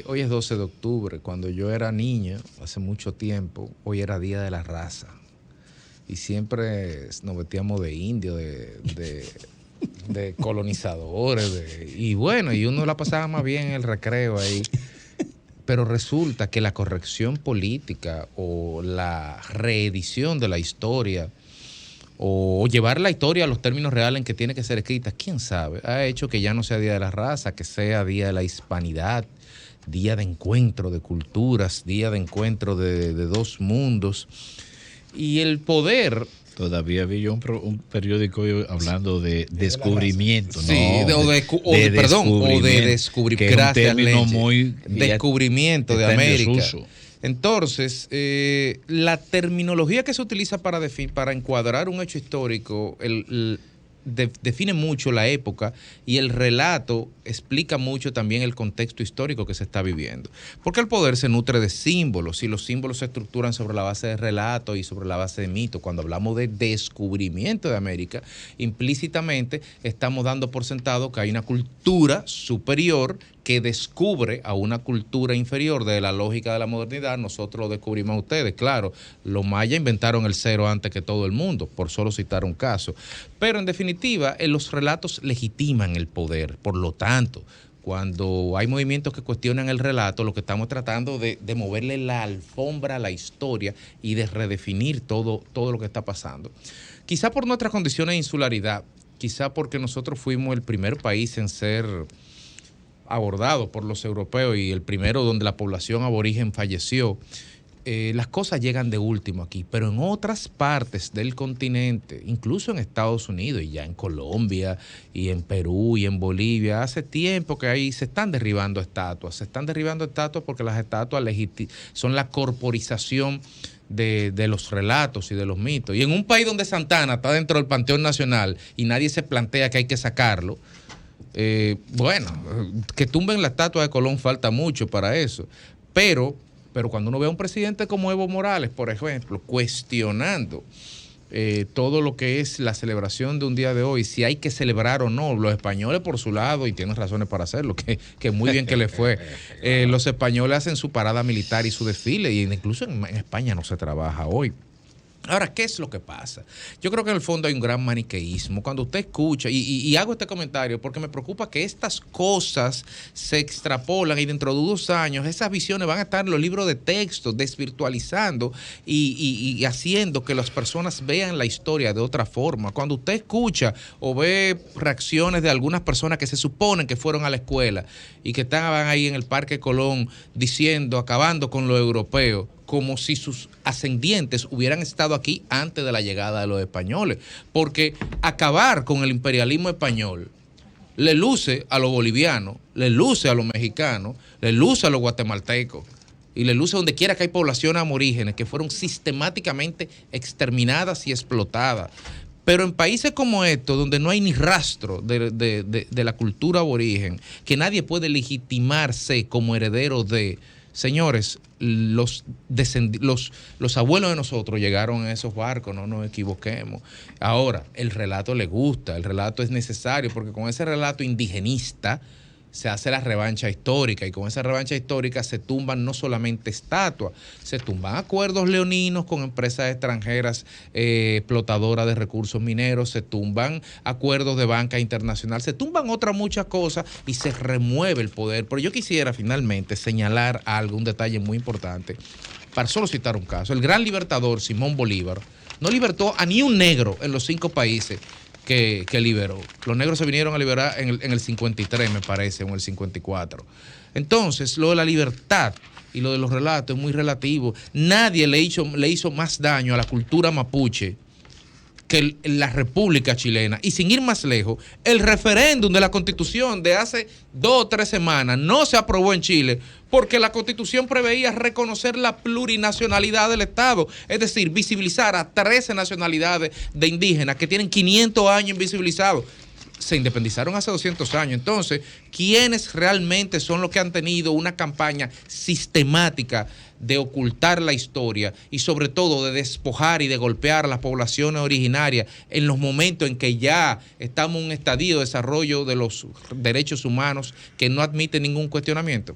Hoy es 12 de octubre. Cuando yo era niño, hace mucho tiempo, hoy era Día de la Raza. Y siempre nos vestíamos de indios, de colonizadores. Y bueno, y uno la pasaba más bien en el recreo ahí. Pero resulta que la corrección política o la reedición de la historia o llevar la historia a los términos reales en que tiene que ser escrita, quién sabe, ha hecho que ya no sea Día de la Raza, que sea Día de la Hispanidad, día de encuentro de culturas, día de encuentro de dos mundos. Y el poder... Todavía vi yo un periódico hablando de descubrimiento, sí, ¿no? Descubrimiento de América. Entonces, la terminología que se utiliza para encuadrar un hecho histórico define mucho la época, y el relato explica mucho también el contexto histórico que se está viviendo. Porque el poder se nutre de símbolos, y los símbolos se estructuran sobre la base de relatos y sobre la base de mitos. Cuando hablamos de descubrimiento de América, implícitamente estamos dando por sentado que hay una cultura superior que descubre a una cultura inferior. De la lógica de la modernidad, nosotros lo descubrimos a ustedes. Claro, los mayas inventaron el cero antes que todo el mundo, por solo citar un caso. Pero en definitiva, los relatos legitiman el poder. Por lo tanto, cuando hay movimientos que cuestionan el relato, lo que estamos tratando de moverle la alfombra a la historia y de redefinir todo lo que está pasando. Quizá por nuestras condiciones de insularidad, quizá porque nosotros fuimos el primer país en ser abordado por los europeos y el primero donde la población aborigen falleció, las cosas llegan de último aquí, pero en otras partes del continente, incluso en Estados Unidos y ya en Colombia y en Perú y en Bolivia, hace tiempo que ahí se están derribando estatuas. Se están derribando estatuas porque las estatuas son la corporización de los relatos y de los mitos. Y en un país donde Santana está dentro del Panteón Nacional y nadie se plantea que hay que sacarlo, bueno, que tumben la estatua de Colón falta mucho para eso, pero cuando uno ve a un presidente como Evo Morales, por ejemplo, cuestionando todo lo que es la celebración de un día de hoy, si hay que celebrar o no, los españoles por su lado, y tienen razones para hacerlo, que muy bien que le fue, los españoles hacen su parada militar y su desfile, y incluso en España no se trabaja hoy. Ahora, ¿qué es lo que pasa? Yo creo que en el fondo hay un gran maniqueísmo. Cuando usted escucha, y hago este comentario porque me preocupa que estas cosas se extrapolan y dentro de 2 años esas visiones van a estar en los libros de texto, desvirtualizando y haciendo que las personas vean la historia de otra forma. Cuando usted escucha o ve reacciones de algunas personas que se suponen que fueron a la escuela y que estaban ahí en el Parque Colón diciendo, acabando con lo europeo, como si sus ascendientes hubieran estado aquí antes de la llegada de los españoles. Porque acabar con el imperialismo español le luce a los bolivianos, le luce a los mexicanos, le luce a los guatemaltecos y le luce donde quiera que hay poblaciones aborígenes que fueron sistemáticamente exterminadas y explotadas. Pero en países como estos, donde no hay ni rastro de la cultura aborigen, que nadie puede legitimarse como heredero de... Señores, los abuelos de nosotros llegaron en esos barcos, no nos equivoquemos. Ahora, el relato le gusta, el relato es necesario, porque con ese relato indigenista se hace la revancha histórica, y con esa revancha histórica se tumban no solamente estatuas, se tumban acuerdos leoninos con empresas extranjeras explotadoras de recursos mineros, se tumban acuerdos de banca internacional, se tumban otras muchas cosas y se remueve el poder. Pero yo quisiera finalmente señalar algo, un detalle muy importante, para solo citar un caso. El gran libertador Simón Bolívar no libertó a ni un negro en los 5 países que liberó. Los negros se vinieron a liberar en el 53, me parece, o en el 54. Entonces, lo de la libertad y lo de los relatos es muy relativo. Nadie le hizo más daño a la cultura mapuche que la República Chilena. Y sin ir más lejos, el referéndum de la Constitución de hace 2 o 3 semanas no se aprobó en Chile porque la Constitución preveía reconocer la plurinacionalidad del Estado, es decir, visibilizar a 13 nacionalidades de indígenas que tienen 500 años invisibilizados. Se independizaron hace 200 años. Entonces, ¿quiénes realmente son los que han tenido una campaña sistemática de ocultar la historia y sobre todo de despojar y de golpear a las poblaciones originarias en los momentos en que ya estamos en un estadio de desarrollo de los derechos humanos que no admite ningún cuestionamiento?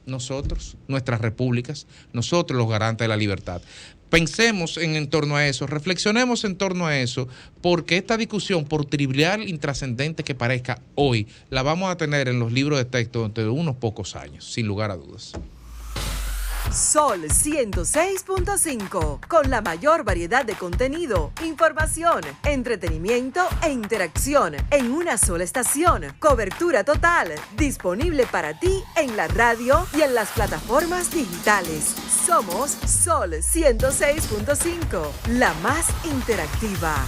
Nosotros, nuestras repúblicas, nosotros los garantes de la libertad. Pensemos en torno a eso, reflexionemos en torno a eso, porque esta discusión, por trivial e intrascendente que parezca hoy, la vamos a tener en los libros de texto dentro de unos pocos años, sin lugar a dudas. Sol 106.5, con la mayor variedad de contenido, información, entretenimiento e interacción en una sola estación. Cobertura total, disponible para ti en la radio y en las plataformas digitales. Somos Sol 106.5, la más interactiva.